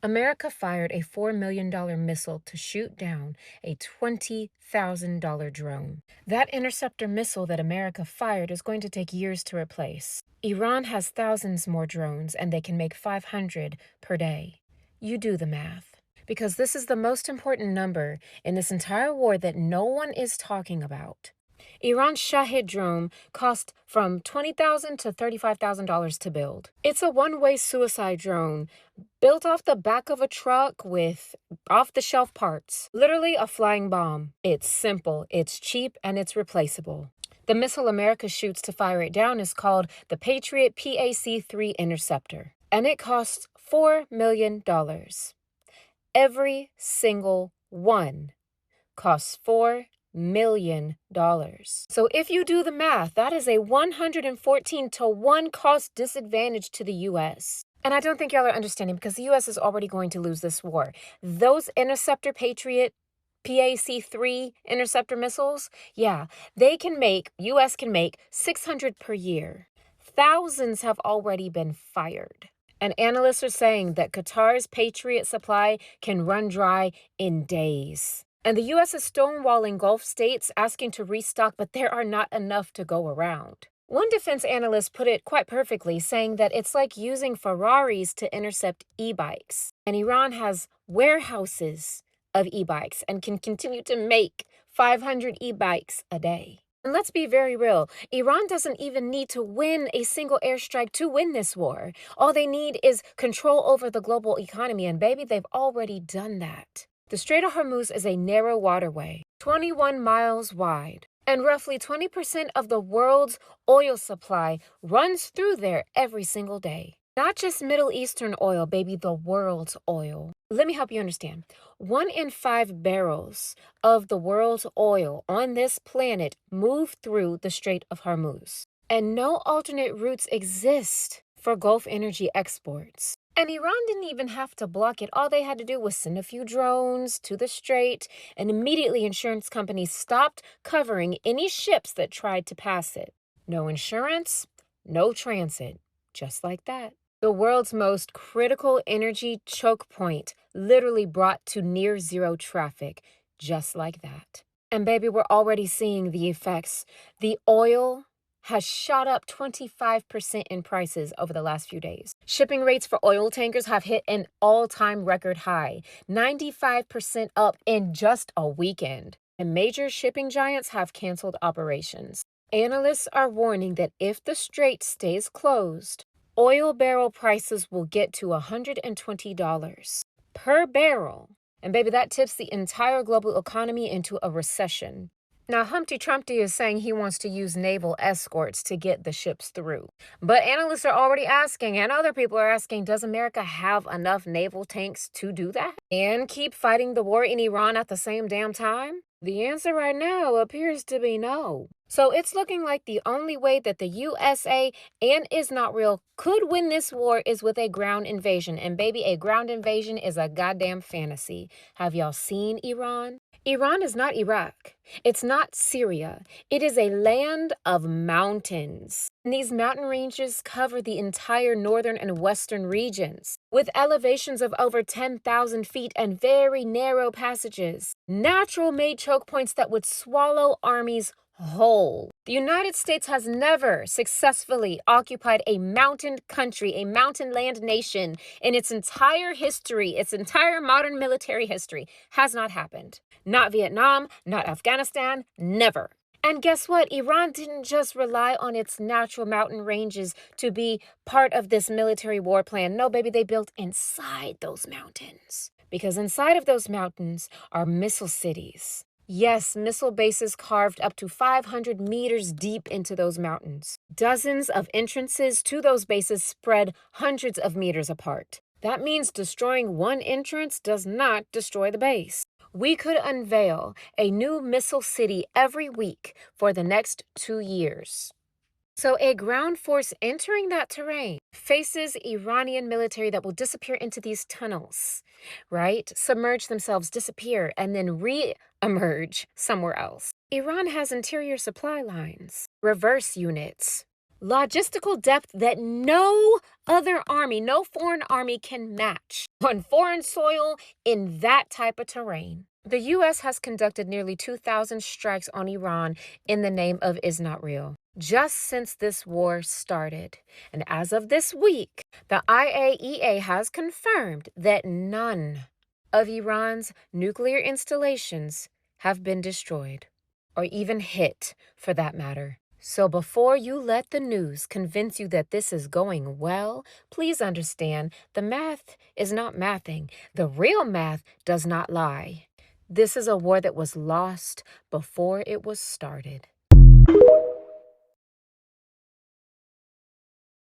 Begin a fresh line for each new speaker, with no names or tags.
America fired a $4 million missile to shoot down a $20,000 drone. That interceptor missile that America fired is going to take years to replace. Iran has thousands more drones, and they can make 500 per day. You do the math. Because this is the most important number in this entire war that no one is talking about. Iran's Shahid drone cost from $20,000 to $35,000 to build. It's a one-way suicide drone built off the back of a truck with off-the-shelf parts. Literally a flying bomb. It's simple, it's cheap, and it's replaceable. The missile America shoots to fire it down is called the Patriot PAC-3 Interceptor, and it costs $4 million. Every single one costs $4 million. So if you do the math, that is a 114 to 1 cost disadvantage to the U.S. And I don't think y'all are understanding because the U.S. is already going to lose this war. Those Interceptor Patriot PAC-3 interceptor missiles, yeah, U.S. can make 600 per year. Thousands have already been fired. And analysts are saying that Qatar's Patriot supply can run dry in days. And the U.S. is stonewalling Gulf states asking to restock, but there are not enough to go around. One defense analyst put it quite perfectly, saying that it's like using Ferraris to intercept e-bikes. And Iran has warehouses of e-bikes and can continue to make 500 e-bikes a day. And let's be very real, Iran doesn't even need to win a single airstrike to win this war. All they need is control over the global economy, and baby, they've already done that. The Strait of Hormuz is a narrow waterway, 21 miles wide, and roughly 20% of the world's oil supply runs through there every single day. Not just Middle Eastern oil, baby, the world's oil. Let me help you understand. 1 in 5 barrels of the world's oil on this planet move through the Strait of Hormuz. And no alternate routes exist for Gulf energy exports. And Iran didn't even have to block it. All they had to do was send a few drones to the strait, and immediately insurance companies stopped covering any ships that tried to pass it. No insurance, no transit, just like that. The world's most critical energy choke point literally brought to near zero traffic, just like that. And baby, we're already seeing the effects. The oil has shot up 25% in prices over the last few days. Shipping rates for oil tankers have hit an all-time record high, 95% up in just a weekend. And major shipping giants have canceled operations. Analysts are warning that if the strait stays closed, oil barrel prices will get to $120 per barrel. And baby, that tips the entire global economy into a recession. Now, Humpty Trumpty is saying he wants to use naval escorts to get the ships through. But analysts are already asking, and other people are asking, does America have enough naval tanks to do that? And keep fighting the war in Iran at the same damn time? The answer right now appears to be no. So it's looking like the only way that the USA and Is Not Real could win this war is with a ground invasion. And baby, a ground invasion is a goddamn fantasy. Have y'all seen Iran? Iran is not Iraq. It's not Syria. It is a land of mountains. And these mountain ranges cover the entire northern and western regions, with elevations of over 10,000 feet and very narrow passages. Natural-made choke points that would swallow armies whole. The United States has never successfully occupied a mountain country, a mountain land nation in its entire history, its entire modern military history. Has not happened. Not Vietnam, not Afghanistan, never. And guess what? Iran didn't just rely on its natural mountain ranges to be part of this military war plan. No, baby, they built inside those mountains. Because inside of those mountains are missile cities. Yes, missile bases carved up to 500 meters deep into those mountains. Dozens of entrances to those bases spread hundreds of meters apart. That means destroying one entrance does not destroy the base. We could unveil a new missile city every week for the next 2 years. So a ground force entering that terrain faces Iranian military that will disappear into these tunnels, right? Submerge themselves, disappear, and then re-emerge somewhere else. Iran has interior supply lines, reverse units, logistical depth that no other army, no foreign army can match on foreign soil in that type of terrain. The U.S. has conducted nearly 2,000 strikes on Iran in the name of Is Not Real just since this war started. And as of this week, the IAEA has confirmed that none of Iran's nuclear installations have been destroyed, or even hit for that matter. So before you let the news convince you that this is going well, please understand the math is not mathing. The real math does not lie. This is a war that was lost before it was started.